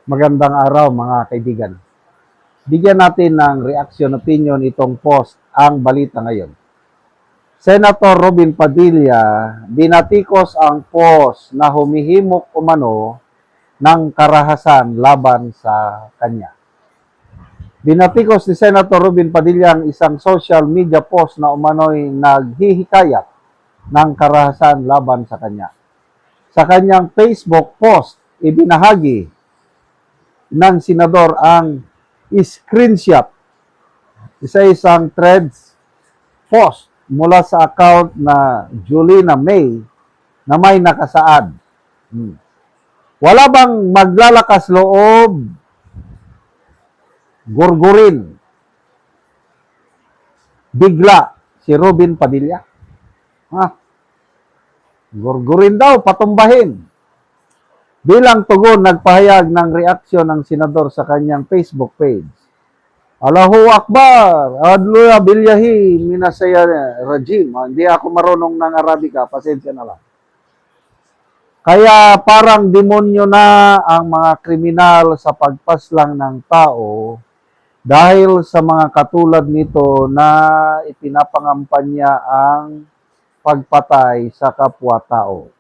Magandang araw mga kaibigan. Bigyan natin ng reaction opinion itong post ang balita ngayon. Senator Robin Padilla binatikos ang post na humihimok umano ng karahasan laban sa kanya. Binatikos ni Senator Robin Padilla ang isang social media post na umano'y naghihikayat ng karahasan laban sa kanya. Sa kanyang Facebook post, ibinahagi ng senador ang screenshot, isa-isang threads post mula sa account na Julina May na may nakasaad. Wala bang maglalakas loob gurgurin bigla si Robin Padilla? Gurgurin daw, patumbahin. Bilang tugon, nagpahayag ng reaksyon ng senador sa kanyang Facebook page. Allahu Akbar, Adluya Bilyahi, Minasaya Rajim. Hindi ako marunong ng Arabika, pasensya na lang. Kaya parang demonyo na ang mga kriminal sa pagpaslang ng tao dahil sa mga katulad nito na ipinapangampanya ang pagpatay sa kapwa-tao.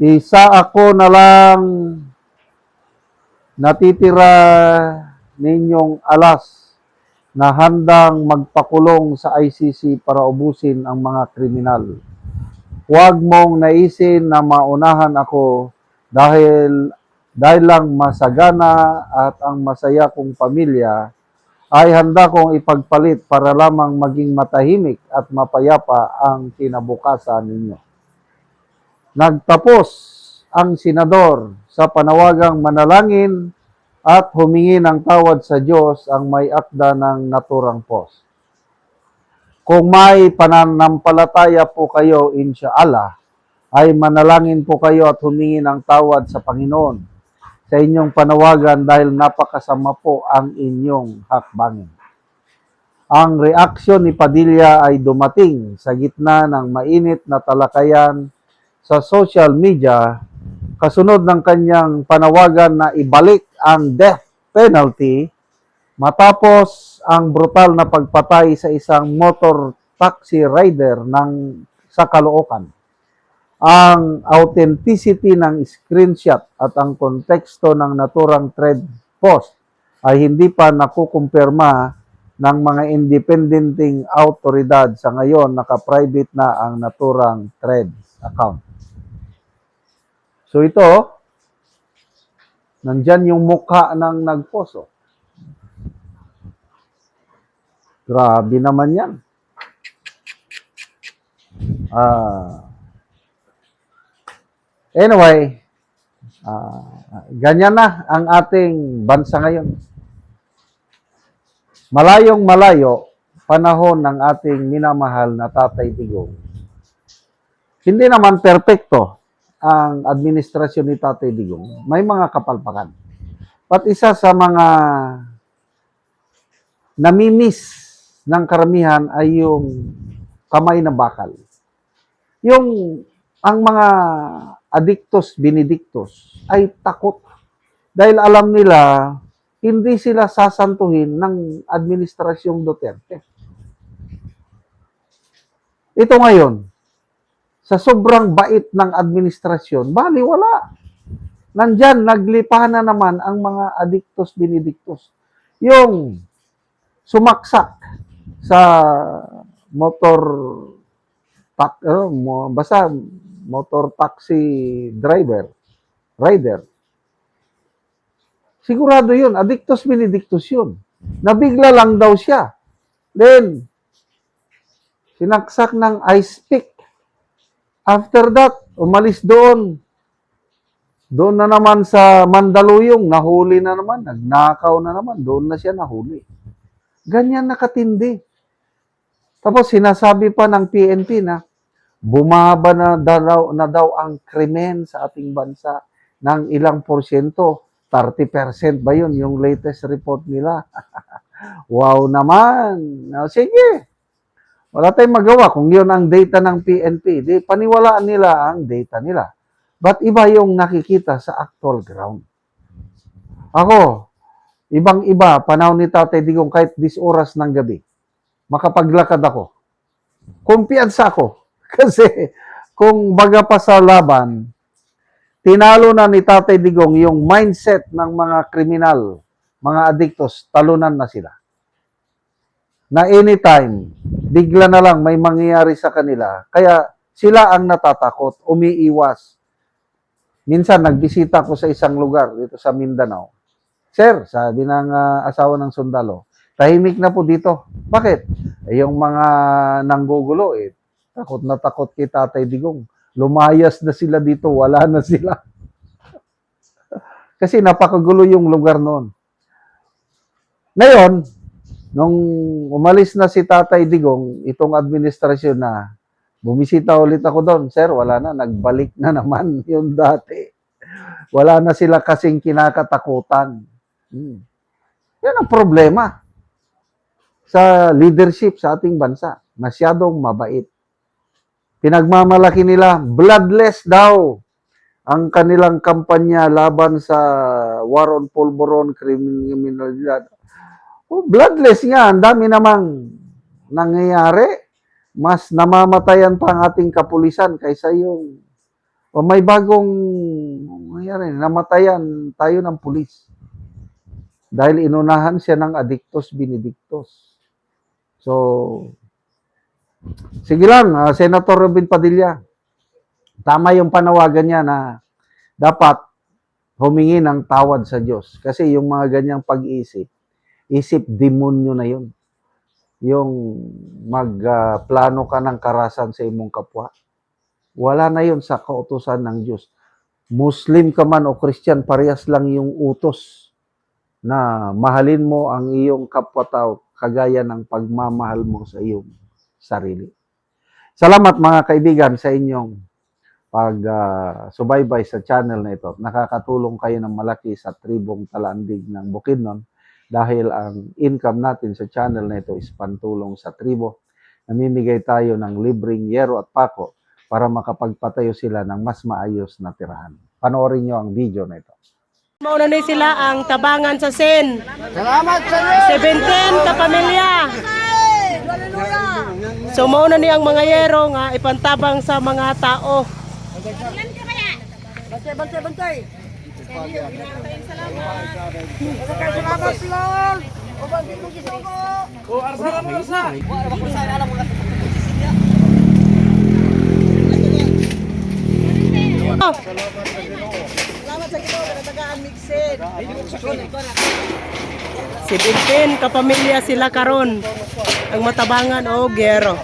Isa ako na lang natitira ninyong alas na handang magpakulong sa ICC para ubusin ang mga kriminal. Huwag mong naisin na maunahan ako dahil lang masagana at ang masaya kong pamilya ay handa kong ipagpalit para lamang maging matahimik at mapayapa ang kinabukasan ninyo. Nagtapos ang senador sa panawagang manalangin at humingi ng tawad sa Diyos ang may akda ng naturang post. Kung may pananampalataya po kayo, inshallah, ay manalangin po kayo at humingi ng tawad sa Panginoon sa inyong panawagan dahil napakasama po ang inyong hakbangin. Ang reaksyon ni Padilla ay dumating sa gitna ng mainit na talakayan sa social media kasunod ng kanyang panawagan na ibalik ang death penalty matapos ang brutal na pagpatay sa isang motor taxi rider sa Caloocan. Ang authenticity ng screenshot at ang konteksto ng naturang thread post ay hindi pa nakukumpirma ng mga independenteng autoridad. Sa ngayon, naka-private na ang naturang thread account. So ito, nandyan yung mukha ng nagposo. Grabe naman yan. Anyway, ganyan na ang ating bansa ngayon. Malayong malayo, panahon ng ating minamahal na Tatay Digong. Hindi naman perpekto ang administrasyon ni Tatay Digong. May mga kapalpakan. At isa sa mga namimiss ng karamihan ay yung kamay na bakal. Ang mga adictos benedictos ay takot dahil alam nila hindi sila sasantuhin ng administrasyong Duterte. Ito ngayon, sa sobrang bait ng administrasyon, baliwala. Nandyan, naglipahan na naman ang mga adictos benedictos. Yung sumaksak sa motor taxi rider. Sigurado yun, adictos benedictus yun. Nabigla lang daw siya. Then, sinaksak ng ice pick. After that, umalis doon. Doon na naman sa Mandaluyong, nahuli na naman, nagnakaw na naman, doon na siya nahuli. Ganyan nakatindi. Tapos sinasabi pa ng PNP na bumaba na daw ang krimen sa ating bansa ng ilang porsyento. 30% ba yun, yung latest report nila? Wow naman. Sige. Wala tayong magawa kung yun ang data ng PNP. Di paniwalaan nila ang data nila. But iba yung nakikita sa actual ground. Ako, ibang-iba, panahon ni Tatay Digong, kahit 10 oras ng gabi, makapaglakad ako. Kumpiyansa ako. Kasi, kung baga pa sa laban, tinalo na ni Tatay Digong yung mindset ng mga kriminal, mga adiktos, talunan na sila. Na anytime, bigla na lang may mangyayari sa kanila. Kaya sila ang natatakot, umiiwas. Minsan, nagbisita ko sa isang lugar dito sa Mindanao. Sir, sabi ng asawa ng sundalo, tahimik na po dito. Bakit? Yung mga nanggugulo, takot na takot kay Tatay Digong. Lumayas na sila dito, wala na sila. Kasi napakagulo yung lugar noon. Ngayon, nung umalis na si Tatay Digong, itong administrasyon na, bumisita ulit ako doon. Sir, wala na, nagbalik na naman yung dati. Wala na sila kasing kinakatakutan. Yan ang problema sa leadership sa ating bansa. Masyadong mabait. Pinagmamalaki nila, bloodless daw ang kanilang kampanya laban sa war on pulburon, kriminalidad. Bloodless nga, ang dami namang nangyayari. Mas namamatayan pa ang ating kapulisan kaysa yung may bagong nangyayari, namatayan tayo ng pulis. Dahil inunahan siya ng adictos benedictos. So, sige lang, Senator Robin Padilla, tama yung panawagan niya na dapat humingi ng tawad sa Diyos. Kasi yung mga ganyang pag-iisip, isip demonyo na yun. Yung magplano ka ng karasan sa imong kapwa. Wala na yun sa kautusan ng Diyos. Muslim ka man o Christian, parehas lang yung utos na mahalin mo ang iyong kapwa-tao kagaya ng pagmamahal mo sa iyong sarili. Salamat mga kaibigan sa inyong pag-subaybay sa channel na ito. Nakakatulong kayo ng malaki sa tribong Talandig ng Bukidnon dahil ang income natin sa channel na ito is pantulong sa tribo. Namimigay tayo ng libreng yero at pako para makapagpatayo sila ng mas maayos na tirahan. Panoorin nyo ang video na ito. Mauna ni sila ang tabangan sa sin. Salamat sa Diyos! 17 ka pamilya. So mauna ni ang mga yero nga ipantabang sa mga tao. Bantay! Salamat, Lord! O bakit mo gisuko? O, arsara mo na sa! Wala ba kung saan alam mo na? Salamat sa Ginoo, natagaan mixed. 17 ka pamilya sila karon. Ang matabangan o gero.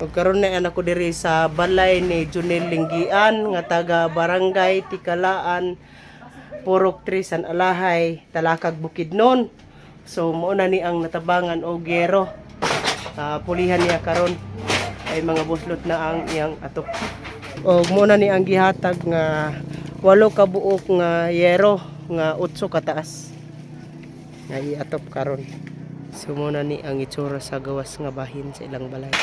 Pagkaroon na anak ko diri sa balay ni Junel Linggian nga taga Barangay Tikalaan, Purok 3 San Alahay, Talakag Bukidnon. So mauna ni ang natabangan o gero. Pulihan niya karon ay mga buslot na ang iyang atop. O muna ni ang gihatag nga 8 ka buok nga yero nga 8 kataas. Nga iatop karon. So muna ni ang itsura sa gawas nga bahin sa ilang balay.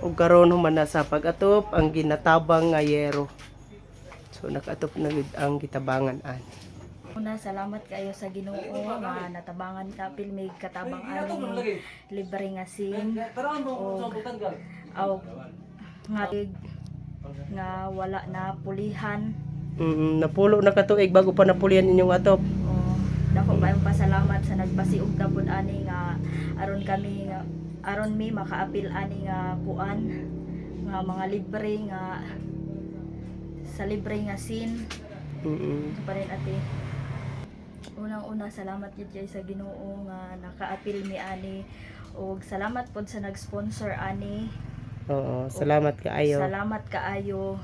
Ug karon human na sa pag-atop ang ginatabang nga yero. So nakatop na gid ang gitabangan ani. Una, salamat kayo sa Ginoo nga natabangan ka pilmig katabang ani libre nga sin o nga wala na pulihan. Napulo na katuig bago pa napulian inyong atop. O dako kayong pasalamat sa nagpasiug na pud ani nga aron mi makaapil ani nga kuan nga mga libre nga sa libre nga sin. Pa rin ate. Unang-una salamat gid kay sa Ginoo nga nakaapil mi ani ug salamat pod sa nag-sponsor ani Oo, salamat kaayo. Salamat kaayo.